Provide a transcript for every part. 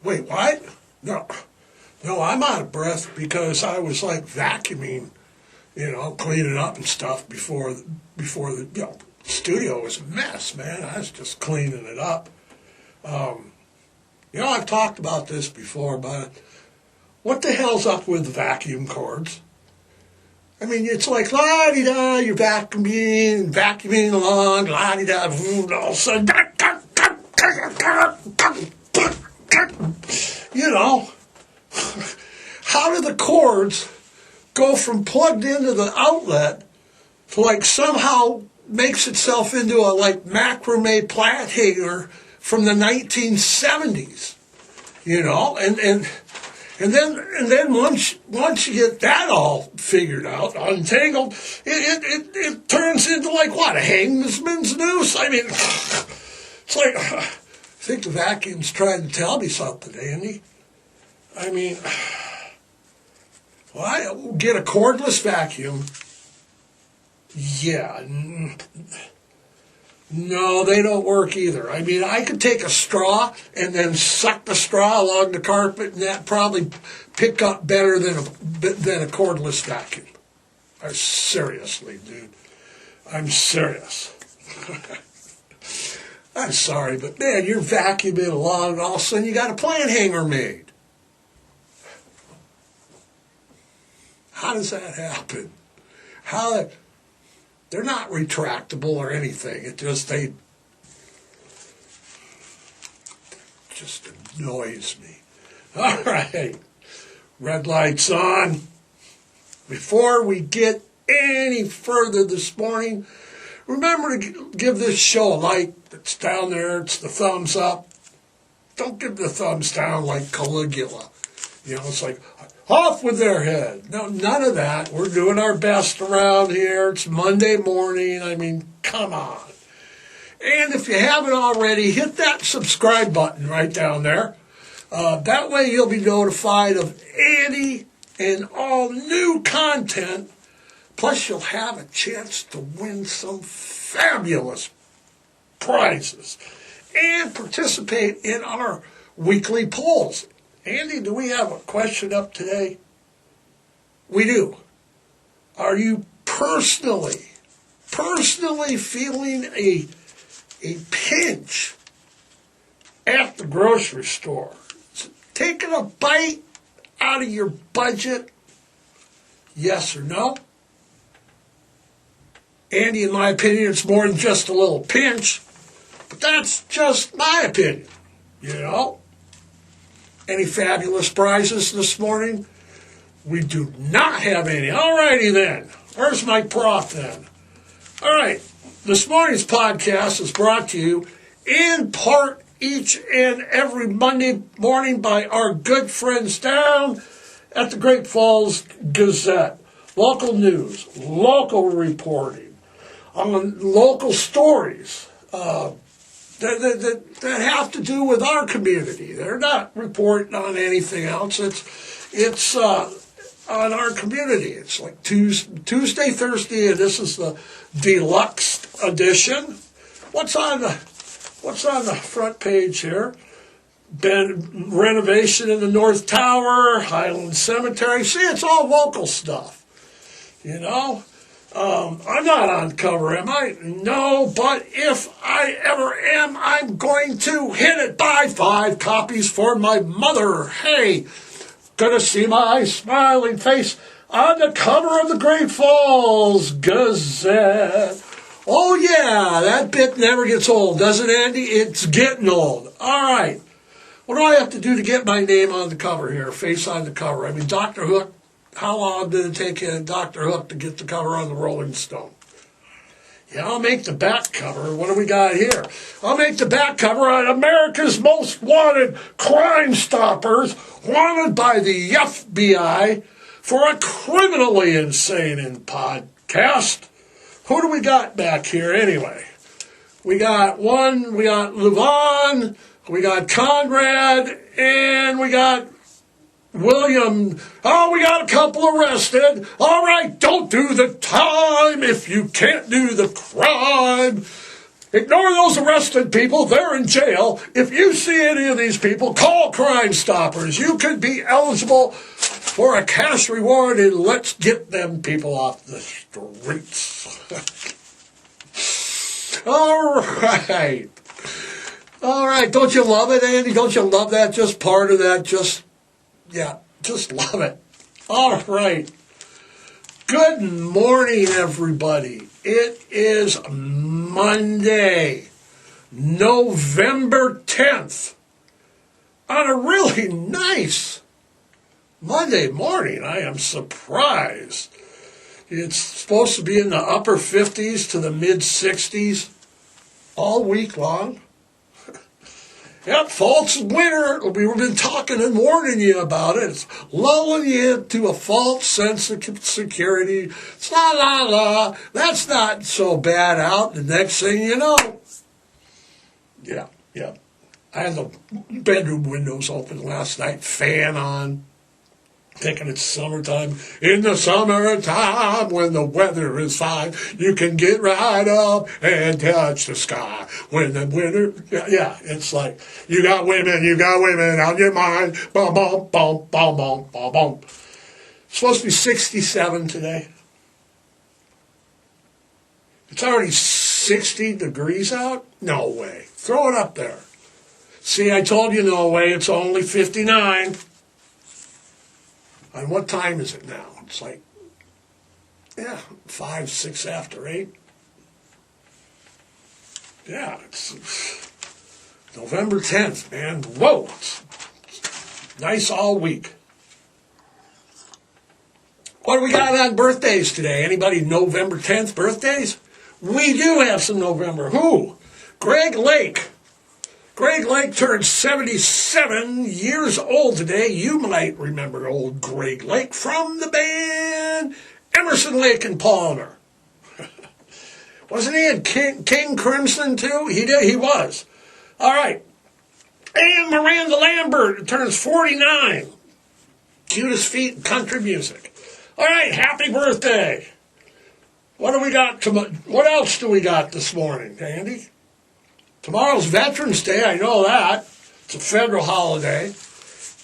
Wait, what? No, I'm out of breath because I was like vacuuming, cleaning up and stuff before the studio was a mess, man. I was just cleaning it up. I've talked about this before, but what the hell's up with vacuum cords? I mean, it's like, la-di-da, you're vacuuming along, la-di-da, and all of a sudden, how do the cords go from plugged into the outlet to like somehow makes itself into a like macrame plant hanger from the 1970s, and then once you get that all figured out, untangled, it turns into like what, a hangman's noose? I mean, it's like, I think the vacuum's trying to tell me something, Andy. I mean, well, get a cordless vacuum. Yeah. No, they don't work either. I mean, I could take a straw and then suck the straw along the carpet, and that probably pick up better than a cordless vacuum. Seriously, dude. I'm serious. I'm sorry, but man, you're vacuuming along, and all of a sudden you got a plant hanger made. How does that happen? They're not retractable or anything. It just annoys me. All right, red light's on. Before we get any further this morning, remember to give this show a like. It's down there. It's the thumbs up. Don't give the thumbs down like Caligula. It's like, off with their head. No, none of that. We're doing our best around here. It's Monday morning. I mean, come on. And if you haven't already, hit that subscribe button right down there. That way you'll be notified of any and all new content. Plus you'll have a chance to win some fabulous prizes and participate in our weekly polls. Andy, do we have a question up today? We do. Are you personally feeling a pinch at the grocery store? Taking a bite out of your budget? Yes or no? Andy, in my opinion, it's more than just a little pinch. But that's just my opinion, Any fabulous prizes this morning? We do not have any. All righty then. Where's my prop then? All right. This morning's podcast is brought to you in part each and every Monday morning by our good friends down at the Great Falls Gazette. Local news, local reporting, on local stories, that have to do with our community. They're not reporting on anything else. It's on our community. It's like Tuesday, Thursday, and this is the deluxe edition. What's on the front page here? Renovation in the North Tower, Highland Cemetery. See, it's all local stuff. I'm not on cover, am I? No, but if I ever am, I'm going to hit it. Buy 5 copies for my mother. Hey, gonna see my smiling face on the cover of the Great Falls Gazette. Oh, yeah, that bit never gets old, does it, Andy? It's getting old. All right. What do I have to do to get my name on the cover here, face on the cover? I mean, Dr. Hook. How long did it take Dr. Hook to get the cover on the Rolling Stone? Yeah, I'll make the back cover. What do we got here? I'll make the back cover on America's Most Wanted Crime Stoppers, wanted by the FBI for a criminally insane podcast. Who do we got back here anyway? We got Levon, we got Conrad, and we got William. Oh, we got a couple arrested. All right, don't do the time if you can't do the crime. Ignore those arrested people. They're in jail. If you see any of these people, call Crime Stoppers. You could be eligible for a cash reward, and let's get them people off the streets. All right. All right. Don't you love it, Andy? Don't you love that? Just part of that. Just love it. All right. Good morning, everybody. It is Monday, November 10th, on a really nice Monday morning. I am surprised. It's supposed to be in the upper 50s to the mid 60s all week long. Yep, false winter. We've been talking and warning you about it. It's lulling you to a false sense of security. It's la. That's not so bad out. The next thing you know. Yeah. I had the bedroom windows open last night, fan on. Thinking it's summertime. In the summertime, when the weather is fine, you can get right up and touch the sky. When the winter, yeah, it's like, you got women on your mind. Boom, boom, boom, boom, boom, boom, boom. It's supposed to be 67 today. It's already 60 degrees out? No way. Throw it up there. See, I told you no way. It's only 59. And what time is it now? It's like, 5, 6 after 8. Yeah, it's November 10th, man. Whoa! It's nice all week. What do we got on birthdays today? Anybody November 10th birthdays? We do have some November. Who? Greg Lake. Greg Lake turned 77 years old today. You might remember old Greg Lake from the band Emerson, Lake and Palmer. Wasn't he in King Crimson too? He did. He was. All right. And Miranda Lambert turns 49. Cutest feet in country music. All right. Happy birthday. What do we got? What else do we got this morning, Andy? Tomorrow's Veterans Day, I know that. It's a federal holiday.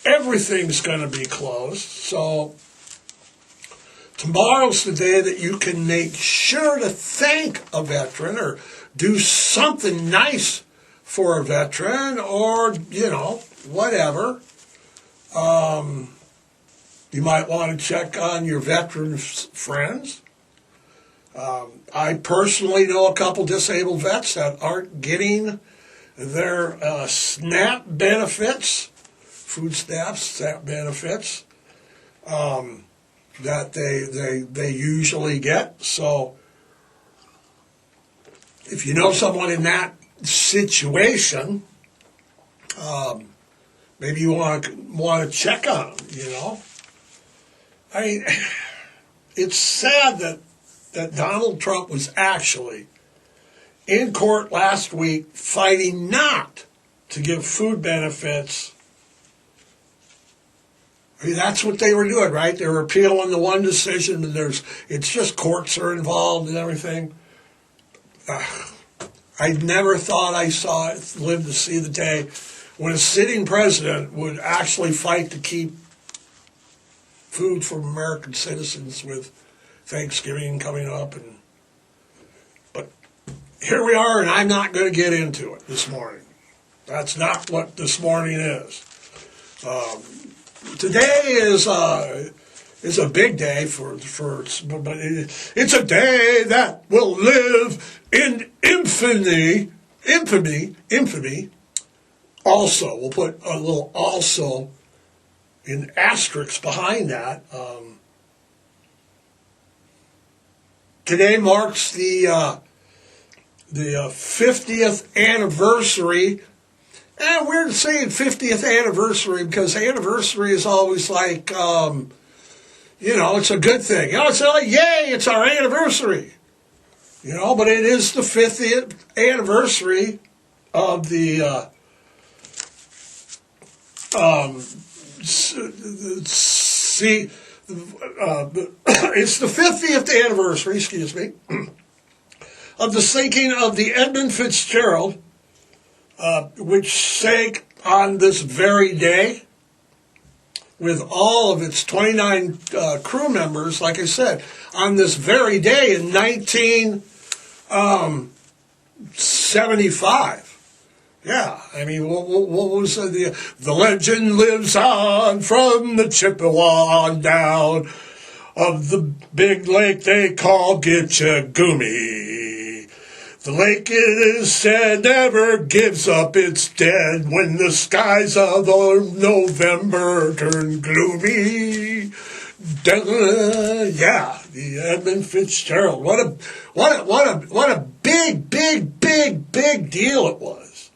Everything's going to be closed. So tomorrow's the day that you can make sure to thank a veteran or do something nice for a veteran or, whatever. You might want to check on your veteran friends. I personally know a couple disabled vets that aren't getting their SNAP benefits, food stamps, SNAP benefits, that they usually get. So if you know someone in that situation, maybe you want to check on them, I mean, it's sad that Donald Trump was actually in court last week fighting not to give food benefits. I mean, that's what they were doing, right? They were appealing the one decision, and it's just courts are involved and everything. I never thought I lived to see the day when a sitting president would actually fight to keep food for American citizens with Thanksgiving coming up, but here we are, and I'm not going to get into it this morning. That's not what this morning is. Today is a big day but it's a day that will live in infamy. Also, we'll put a little also in asterisks behind that. Today marks the 50th anniversary. And weird saying 50th anniversary because anniversary is always like, it's a good thing. It's like, yay, it's our anniversary. But it is the 50th anniversary of the it's the 50th anniversary, of the sinking of the Edmund Fitzgerald, which sank on this very day with all of its 29 crew members, like I said, on this very day in 1975. Yeah, I mean, what was the legend lives on from the Chippewa on down of the big lake they call Gitchagumi. The lake, it is said, never gives up its dead when the skies of November turn gloomy. Yeah, the Edmund Fitzgerald. What a big deal it was.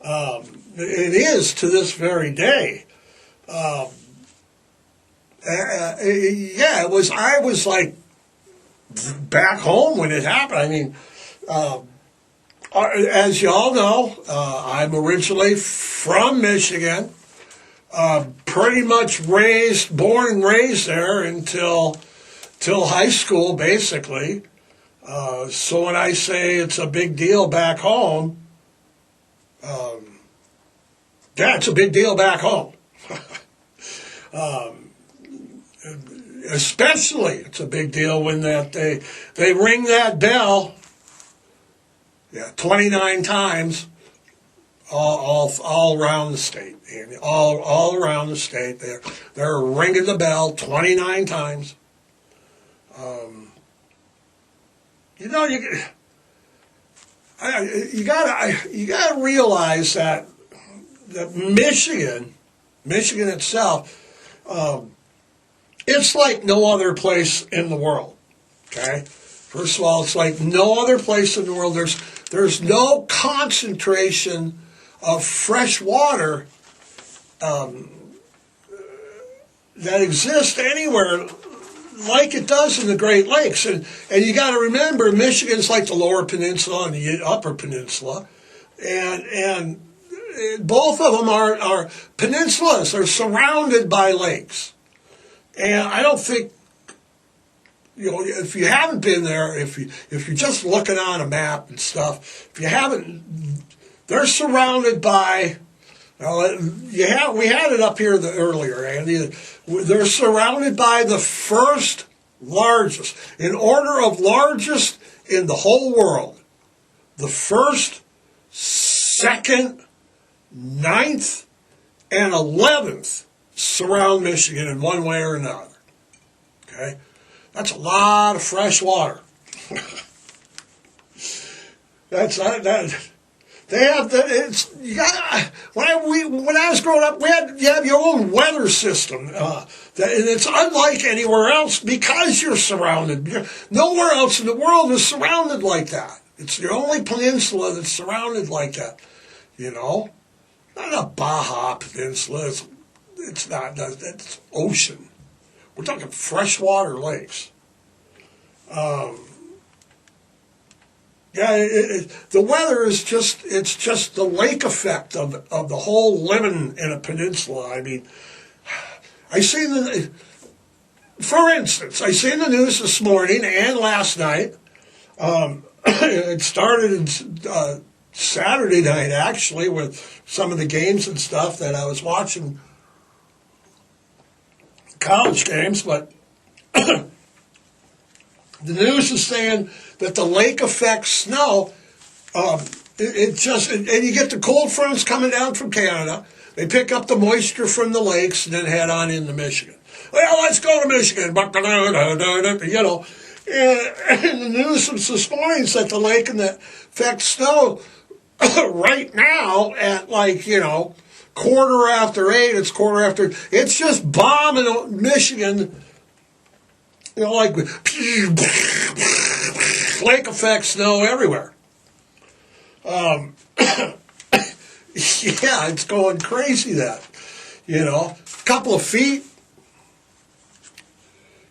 It is to this very day. Yeah, it was. I was like back home when it happened. I mean, as you all know, I'm originally from Michigan. Pretty much born and raised there until high school, basically. So when I say it's a big deal back home, yeah, it's a big deal back home. Especially, it's a big deal when they ring that bell. Yeah, 29 times, all around the state, and all around the state. They're ringing the bell 29 times. You know, you gotta realize that Michigan itself, it's like no other place in the world. Okay, first of all, it's like no other place in the world. There's no concentration of fresh water that exists anywhere like it does in the Great Lakes. And you got to remember, Michigan's like the Lower Peninsula and the Upper Peninsula, and both of them are peninsulas. They're surrounded by lakes, and I don't think, you know, if you haven't been there, if you're just looking on a map and stuff, if you haven't, they're surrounded by. We had it up here earlier, Andy. They're surrounded by the first largest, in order of largest in the whole world. The first, second, 9th, and 11th surround Michigan in one way or another. Okay? That's a lot of fresh water. That's that. They have that. It's you got. When I was growing up, you have your own weather system, and it's unlike anywhere else because you're surrounded. Nowhere else in the world is surrounded like that. It's the only peninsula that's surrounded like that. You know, not a Baja Peninsula. It's not. It's ocean. We're talking freshwater lakes. Yeah, the weather is it's just the lake effect of the whole living in a peninsula. I mean, for instance, I seen the news this morning and last night. It started Saturday night, actually, with some of the games and stuff that I was watching, college games, but the news is saying that the lake affects snow. And you get the cold fronts coming down from Canada. They pick up the moisture from the lakes and then head on into Michigan. Well, let's go to Michigan. You know, and the news this morning said the lake and that affects snow right now at 8:15. It's 8:15. It's just bombing Michigan. You know, like lake effect snow everywhere. Yeah, it's going crazy. That, you know, a couple of feet.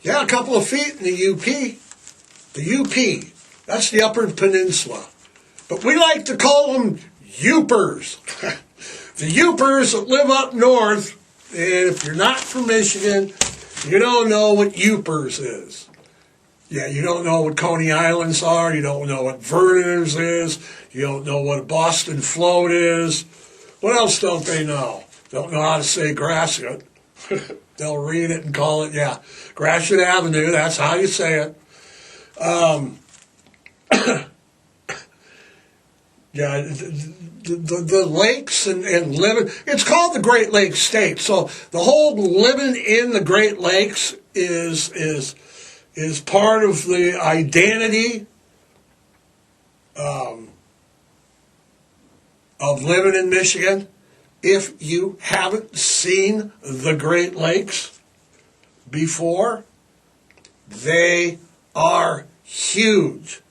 Yeah, a couple of feet in the UP. The UP, that's the Upper Peninsula. But we like to call them Yoopers. The Yoopers that live up north, and if you're not from Michigan, you don't know what Yoopers is. Yeah, you don't know what Coney Islands are. You don't know what Vernon's is. You don't know what a Boston float is. What else don't they know? Don't know how to say Gratiot. They'll read it and call it, yeah, Gratiot Avenue. That's how you say it. Yeah, the lakes and living, it's called the Great Lakes State. So the whole living in the Great Lakes is part of the identity of living in Michigan. If you haven't seen the Great Lakes before, they are huge.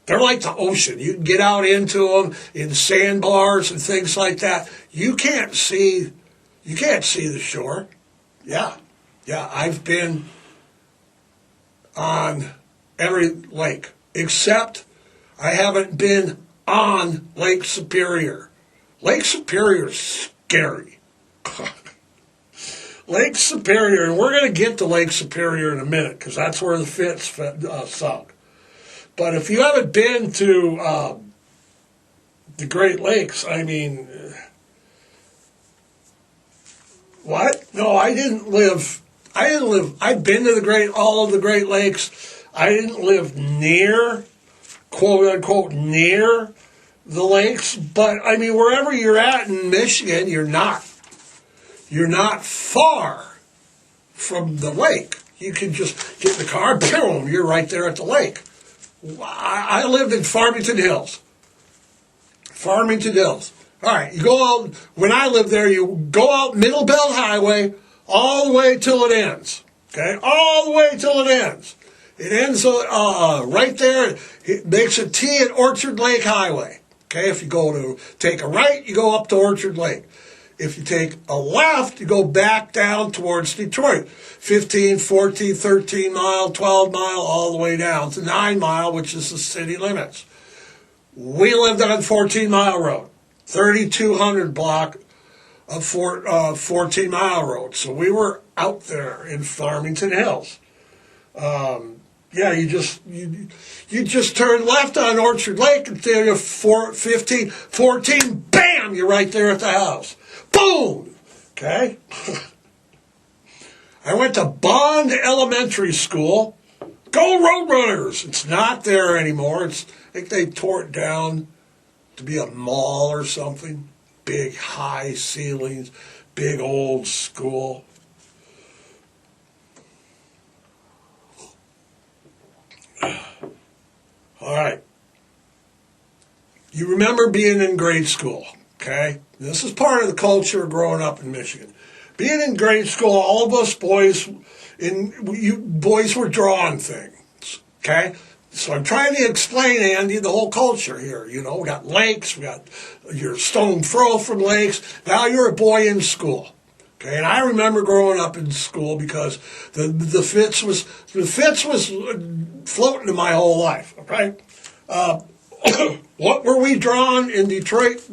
They're like the ocean. You can get out into them in sandbars and things like that. You can't see the shore. Yeah, I've been on every lake, except I haven't been on Lake Superior. Lake Superior is scary. Lake Superior, and we're going to get to Lake Superior in a minute, because that's where the Fitz sunk. But if you haven't been to the Great Lakes, I mean, what? No, I didn't live. I've been to all of the Great Lakes. I didn't live near, quote unquote, near the lakes. But I mean, wherever you're at in Michigan, you're not far from the lake. You can just get in the car, boom, you're right there at the lake. I lived in Farmington Hills. Farmington Hills. All right, you go out, when I lived there, you go out Middle Belt Highway all the way till it ends. Okay, all the way till it ends. It ends right there. It makes a T at Orchard Lake Highway. Okay, if you go to take a right, you go up to Orchard Lake. If you take a left, you go back down towards Detroit. 15, 14, 13 mile, 12 mile, all the way down to 9 mile, which is the city limits. We lived on 14 Mile Road, 3200 block of 14 Mile Road. So we were out there in Farmington Hills. Yeah, you just turn left on Orchard Lake and you're 15, 14, bam, you're right there at the house. Boom! Okay? I went to Bond Elementary School. Go Roadrunners! It's not there anymore. I think they tore it down to be a mall or something. Big high ceilings, big old school. All right. You remember being in grade school, okay? This is part of the culture growing up in Michigan. Being in grade school, all of us boys were drawing things, okay? So I'm trying to explain, Andy, the whole culture here. You know, we got lakes, we got your stone throw from lakes. Now you're a boy in school. Okay, and I remember growing up in school because the Fitz was floating in my whole life. Okay, what were we drawing in Detroit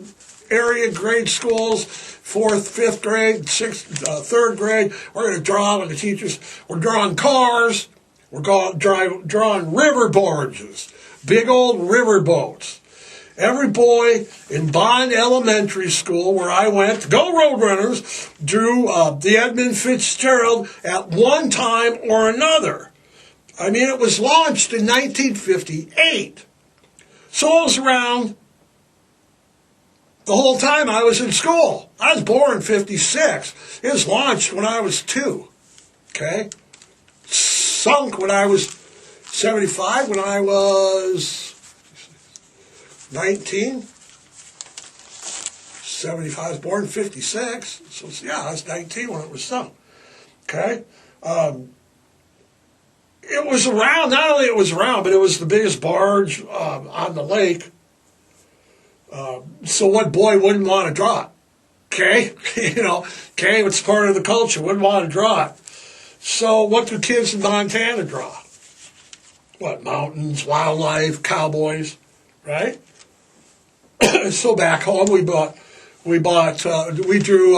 area grade schools? 4th, 5th grade, 6th, 3rd grade. We're going to draw with the teachers. We're drawing cars. We're drawing river barges, big old river boats. Every boy in Bond Elementary School, where I went, go Roadrunners, drew the Edmund Fitzgerald at one time or another. I mean, it was launched in 1958. So it was around the whole time I was in school. I was born in 56. It was launched when I was 2. Okay? Sunk when I was 75, when I was 19. 75, I was born in 56. So, yeah, I was 19 when it was sunk. Okay? It was around, not only it was around, but it was the biggest barge on the lake. So what boy wouldn't want to draw it? Okay? You know, okay, it's part of the culture. Wouldn't want to draw it. So what do kids in Montana draw? What, mountains, wildlife, cowboys, right? So back home we drew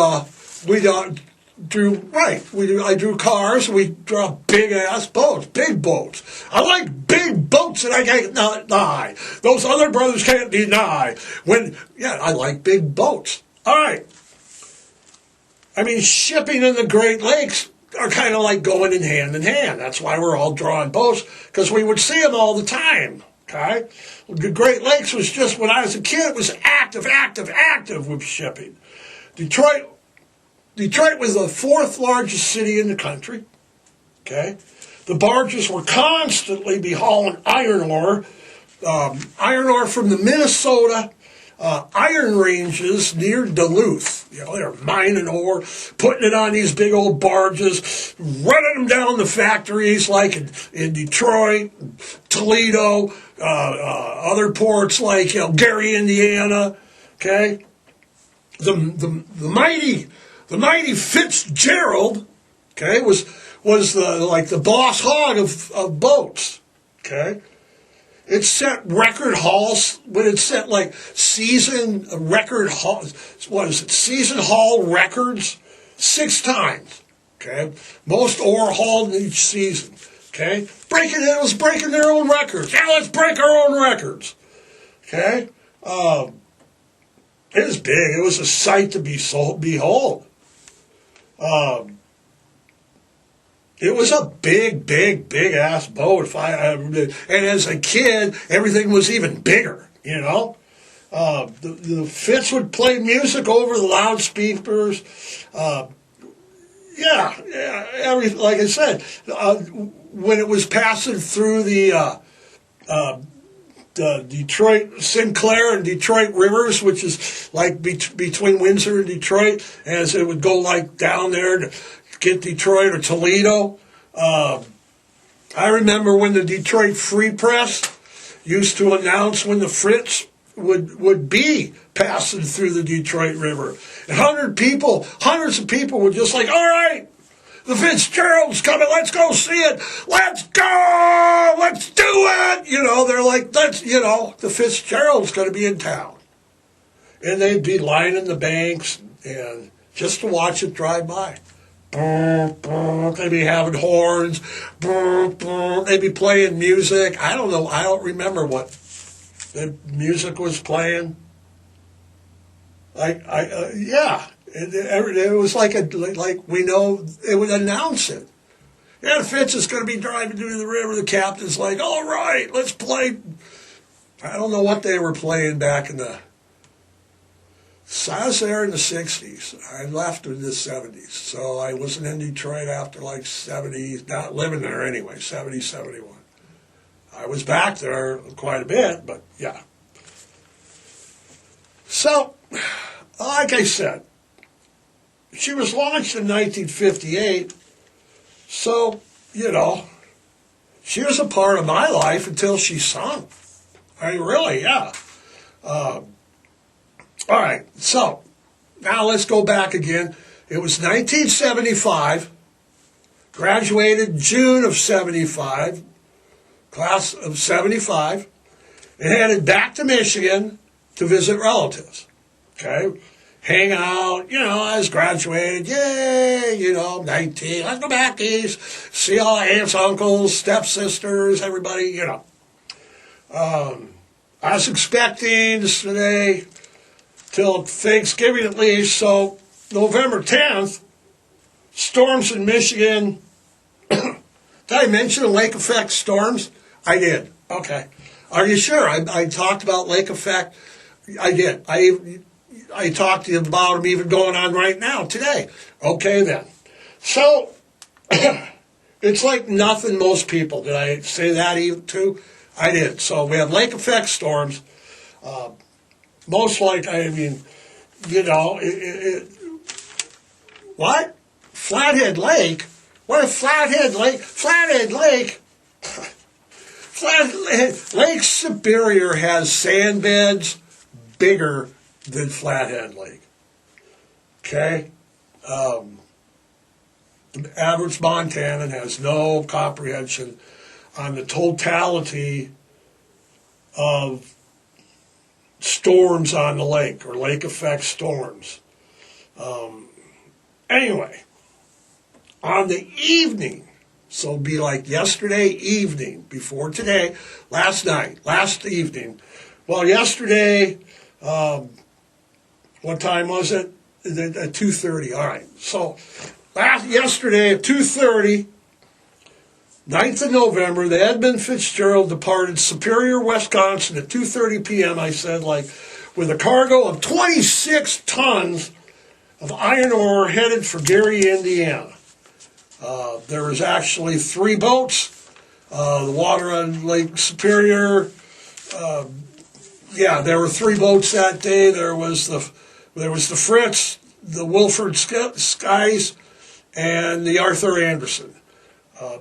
I drew cars. We draw big-ass boats, big boats. I like big boats that I can't deny. Those other brothers can't deny. I like big boats. All right. I mean, shipping in the Great Lakes are kind of like going in hand. That's why we're all drawing boats, because we would see them all the time. Okay? The Great Lakes was just, when I was a kid, it was active with shipping. Detroit was the fourth largest city in the country. Okay? The barges were constantly be hauling iron ore from the Minnesota iron ranges near Duluth. They're mining ore, putting it on these big old barges, running them down the factories like in Detroit, Toledo, other ports like Gary, Indiana. Okay, the mighty Fitzgerald, okay, was the boss hog of boats. Okay. It set record hauls, when it set season haul records 6 times. Okay. Most ore hauled in each season. Okay. It was breaking their own records. Yeah, let's break our own records. Okay. It was big. It was a sight to behold. It was a big ass boat. And as a kid, everything was even bigger. The Fitz would play music over the loudspeakers. Like I said, when it was passing through the Detroit, Sinclair and Detroit rivers, which is like between Windsor and Detroit, as it would go down there to get Detroit or Toledo. I remember when the Detroit Free Press used to announce when the Fritz would be passing through the Detroit River. And hundreds of people were just like, all right, the Fitzgerald's coming, let's go see it, let's go, let's do it. They're like, the Fitzgerald's going to be in town. And they'd be lining the banks and just to watch it drive by. They'd be having horns. They'd be playing music. I don't know. I don't remember what the music was playing. It was like we know it would announce it. Yeah, Fitz is going to be driving through the river. The captain's like, all right, let's play. I don't know what they were playing back in the. I was there in the 60s. I left in the 70s. So I wasn't in Detroit after 70s, not living there anyway, 70, 71. I was back there quite a bit, but yeah. So, like I said, she was launched in 1958. So, she was a part of my life until she sunk. I mean, really, yeah. All right, so now let's go back again. It was 1975, graduated June of 75, class of 75, and headed back to Michigan to visit relatives. Okay, hang out, I was graduated, yay, 19, let's go back east, see all aunts, uncles, stepsisters, everybody, I was expecting to stay till Thanksgiving at least, so November 10th, storms in Michigan. Did I mention the lake effect storms? I did. Okay. Are you sure? I talked about lake effect. I did. I talked to you about them even going on right now, today. Okay, then. So, it's like nothing most people. Did I say that even too? I did. So we have lake effect storms. Most like, what? Flathead Lake? What if Flathead Lake, Lake Superior has sand beds bigger than Flathead Lake. Okay? The average Montanan has no comprehension on the totality of storms on the lake, or lake effect storms. Anyway, on the evening. So it'd be like yesterday evening, before today, last evening. Well, yesterday, what time was it? At 2:30. All right. So yesterday at 2:30, 9th of November, the Edmund Fitzgerald departed Superior, Wisconsin at 2:30 p.m., I said, like, with a cargo of 26 tons of iron ore headed for Gary, Indiana. There was actually 3 boats. The water on Lake Superior, there were 3 boats that day. There was the Fitz, the Wilford Skies, and the Arthur Anderson.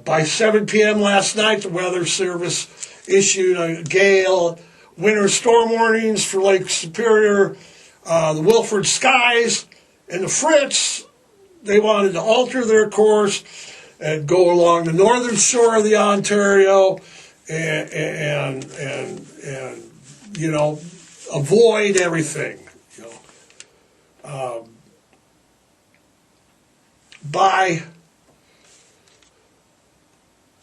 By 7 p.m. last night, the Weather Service issued a gale, winter storm warnings for Lake Superior, the Wilford Skies, and the Fitz. They wanted to alter their course and go along the northern shore of the Ontario and avoid everything. By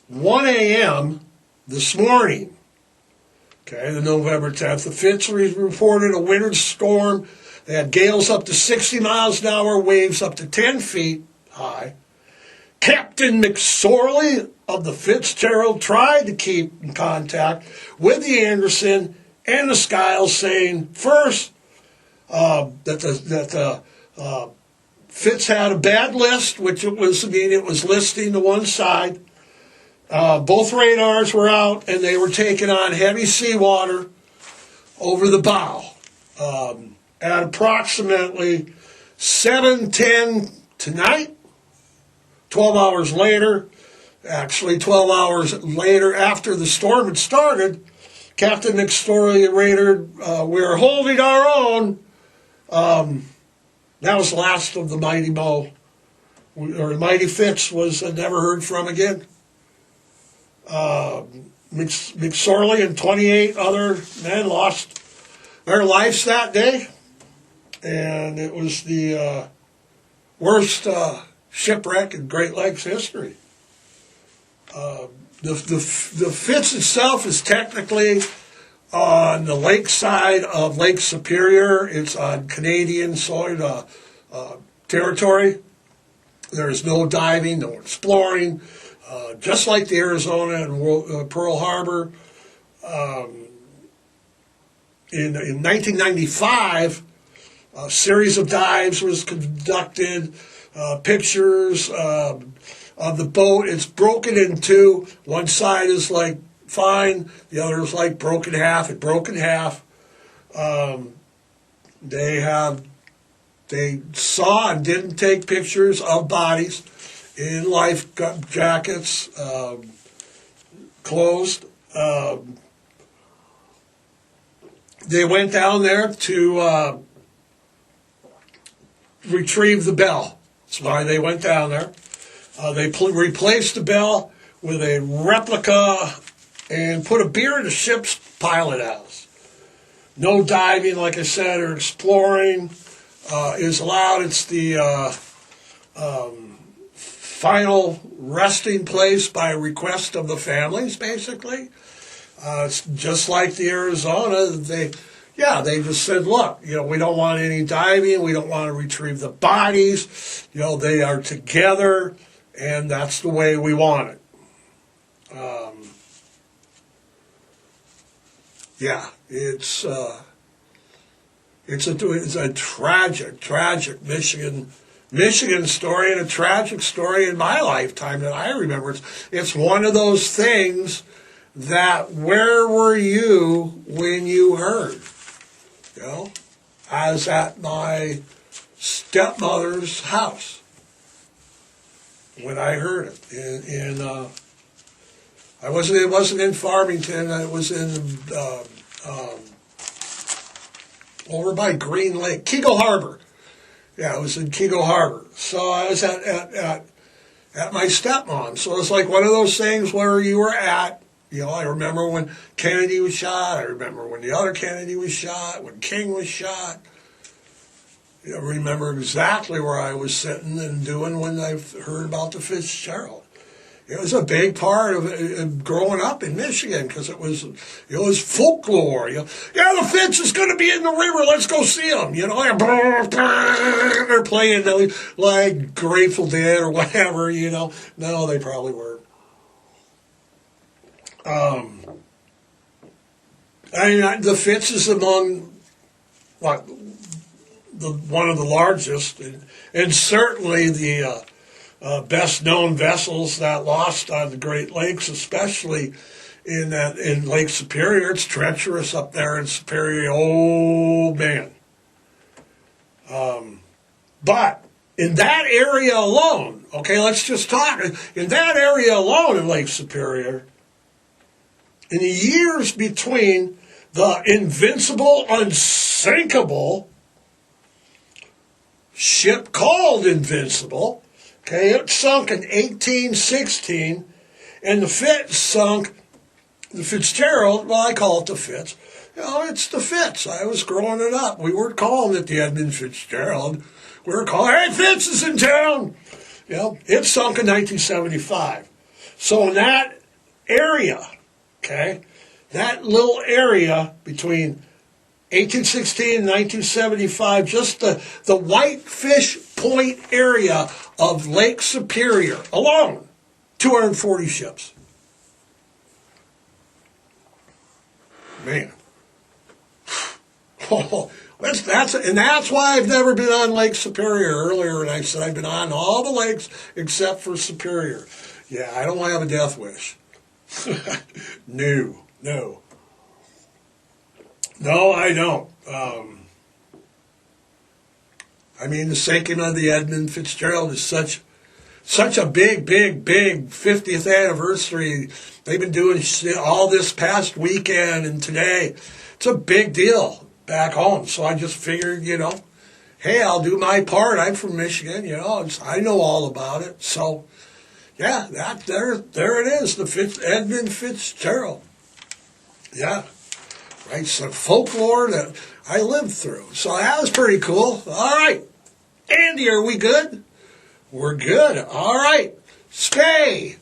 1 a.m. this morning, the November 10th, the Fitz reported a winter storm. They had gales up to 60 miles an hour, waves up to 10 feet high. Captain McSorley of the Fitzgerald tried to keep in contact with the Anderson and the Skiles, saying first that the Fitz had a bad list, which it was listing to one side. Both radars were out, and they were taking on heavy seawater over the bow. At approximately 7:10 tonight, 12 hours later, actually 12 hours later after the storm had started, Captain McSorley rated, we're holding our own. That was the last of the Mighty Mo, or the Mighty Fitz was never heard from again. McSorley and 28 other men lost their lives that day, and it was the worst shipwreck in Great Lakes history. The Fitz itself is technically on the lake side of Lake Superior. It's on Canadian soil territory. There is no diving, no exploring. Just like the Arizona and Pearl Harbor. In 1995, a series of dives was conducted. Pictures of the boat. It's broken in two. One side is like fine. The other is like broken half. It broke in half. They saw and didn't take pictures of bodies in life jackets, closed. They went down there to retrieve the bell. That's why they went down there. They replaced the bell with a replica and put a beer in the ship's pilot house. No diving, like I said, or exploring is allowed. It's the final resting place by request of the families, basically. It's just like the Arizona. They just said, look, we don't want any diving. We don't want to retrieve the bodies. They are together, and that's the way we want it. It's a tragic Michigan story, and a tragic story in my lifetime that I remember. It's one of those things that, where were you when you heard? I was at my stepmother's house when I heard it. It wasn't in Farmington. It was in over by Green Lake, Keego Harbor. Yeah, it was in Keego Harbor. So I was at my stepmom. So it's like one of those things where you were at. I remember when Kennedy was shot. I remember when the other Kennedy was shot, when King was shot. I remember exactly where I was sitting and doing when I heard about the Fitzgerald. It was a big part of growing up in Michigan because it was folklore. Yeah, the Fitz is going to be in the river. Let's go see him. They're playing like Grateful Dead or whatever. No, they probably weren't. The Fitz is among one of the largest, and certainly the best-known vessels that lost on the Great Lakes, especially in Lake Superior. It's treacherous up there in Superior. Oh, man. But in that area alone, okay, let's just talk. In that area alone in Lake Superior, in the years between the invincible, unsinkable ship called Invincible, okay, it sunk in 1816, and the Fitz sunk, the Fitzgerald, well, I call it the Fitz. It's the Fitz. I was growing it up. We weren't calling it the Edmund Fitzgerald. We were calling, hey, Fitz is in town. It sunk in 1975. So in that area, okay, that little area between 1816 and 1975, just the Whitefish Point area of Lake Superior alone, 240 ships. Man. That's why I've never been on Lake Superior earlier, and I said I've been on all the lakes except for Superior. Yeah, I don't have a death wish. No, I don't. The sinking of the Edmund Fitzgerald is such a big 50th anniversary. They've been doing all this past weekend and today. It's a big deal back home. So I just figured, hey, I'll do my part. I'm from Michigan, I know all about it. So, yeah, there it is, the Edmund Fitzgerald. Yeah. Right, some folklore that I lived through. So that was pretty cool. All right. Andy, are we good? We're good. All right. Spay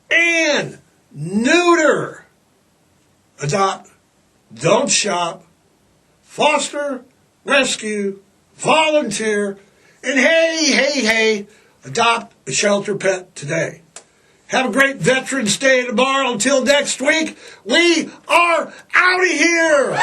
and neuter. Adopt. Don't shop. Foster. Rescue. Volunteer. And hey, adopt a shelter pet today. Have a great Veterans Day tomorrow. Until next week, we are out of here.